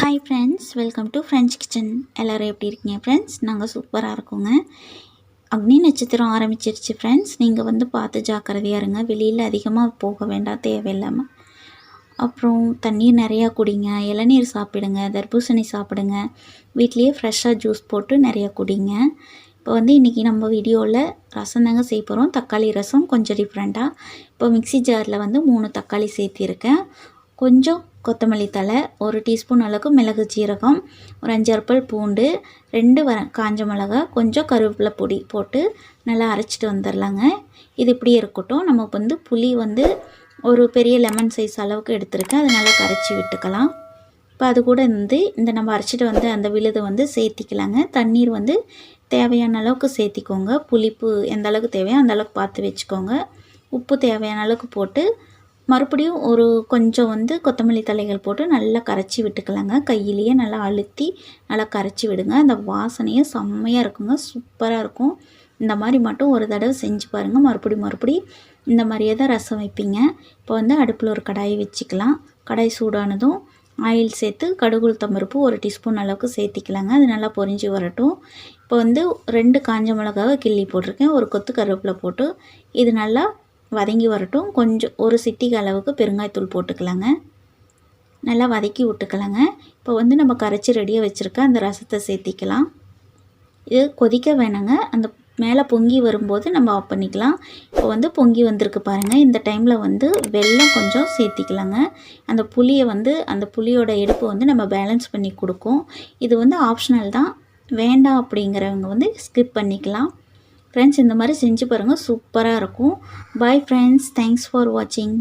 Hi friends, welcome to French kitchen. எல்லோரும் எப்படி இருக்கீங்க ஃப்ரெண்ட்ஸ்? நாங்கள் சூப்பராக இருக்கோங்க. அக்னி நட்சத்திரம் ஆரம்பிச்சிருச்சு ஃப்ரெண்ட்ஸ். நீங்கள் பார்த்து ஜாக்கிரதையாக இருங்க. வெளியில் அதிகமாக போக வேண்டாம் தேவையில்லாமல். அப்புறம் தண்ணீர் நிறையா குடிங்க, இளநீர் சாப்பிடுங்க, தர்பூசணி சாப்பிடுங்க, வீட்லேயே ஃப்ரெஷ்ஷாக ஜூஸ் போட்டு நிறையா குடிங்க. இப்போ இன்றைக்கி நம்ம வீடியோவில் ரசம் தாங்க செய்ய போகிறோம். தக்காளி ரசம் கொஞ்சம் டிஃப்ரெண்ட்டாக. இப்போ மிக்ஸி ஜாரில் 3 தக்காளி சேர்த்திருக்கேன். கொஞ்சம் கொத்தமல்லி தழை, 1 டீஸ்பூன் அளவுக்கு மிளகு ஜீரகம், ஒரு 5 பல் பூண்டு, 2 காஞ்ச மிளகா, கொஞ்சம் கருவேப்பிலை பொடி போட்டு நல்லா அரைச்சிட்டு வந்துடலாங்க. இது இப்படியே இருக்கட்டும். நம்ம புளி ஒரு பெரிய லெமன் சைஸ் அளவுக்கு எடுத்துருக்கேன். அதை நல்லா கரைச்சி விட்டுக்கலாம். இப்போ அது கூட இந்த நம்ம அரைச்சிட்டு அந்த விழுதை சேர்த்திக்கலாங்க. தண்ணீர் தேவையான அளவுக்கு சேர்த்திக்கோங்க. புளிப்பு எந்த அளவுக்கு தேவையோ அந்த அளவுக்கு பார்த்து வச்சுக்கோங்க. உப்பு தேவையான அளவுக்கு போட்டு மறுபடியும் ஒரு கொஞ்சம் கொத்தமல்லி தழைகள் போட்டு நல்லா கரைச்சி விட்டுக்கலாங்க. கையிலேயே நல்லா அழுத்தி நல்லா கரைச்சி விடுங்க. அந்த வாசனையே செம்மையாக இருக்குங்க, சூப்பராக இருக்கும். இந்த மாதிரி மட்டும் ஒரு தடவை செஞ்சு பாருங்கள். மறுபடி இந்த மாதிரியே தான் ரசம் வைப்பீங்க. இப்போ அடுப்பில் ஒரு கடாயை வச்சுக்கலாம். கடாய் சூடானதும் ஆயில் சேர்த்து கடுகு உளுத்தம் பருப்பு 1 டீஸ்பூன் அளவுக்கு சேர்த்திக்கலாங்க. அது நல்லா பொரிஞ்சு வரட்டும். இப்போ 2 காஞ்ச மிளகாவை கிள்ளி போட்டிருக்கேன். ஒரு கொத்து கருவேப்பிலை போட்டு இது நல்லா வதங்கி வரட்டும். கொஞ்சம் ஒரு சிட்டிகை அளவுக்கு பெருங்காயத்தூள் போட்டுக்கலாங்க. நல்லா வதக்கி விட்டுக்கலாங்க. இப்போ நம்ம கரைச்சி ரெடியாக வச்சுருக்க அந்த ரசத்தை சேர்த்திக்கலாம். இது கொதிக்க வேணாங்க. அந்த மேலே பொங்கி வரும்போது நம்ம ஆஃப் பண்ணிக்கலாம். இப்போ பொங்கி வந்திருக்கு பாருங்கள். இந்த டைமில் வெல்லம் கொஞ்சம் சேர்த்திக்கலாங்க. அந்த புளியை அந்த புளியோட எடுப்பு நம்ம பேலன்ஸ் பண்ணி கொடுக்கும். இது ஆப்ஷனல் தான். வேண்டாம் அப்படிங்கிறவங்க ஸ்கிப் பண்ணிக்கலாம். ஃப்ரெண்ட்ஸ், இந்த மாதிரி செஞ்சு பாருங்கள், சூப்பராக இருக்கும். பாய் ஃப்ரெண்ட்ஸ், தேங்க்ஸ் ஃபார் வாட்சிங்.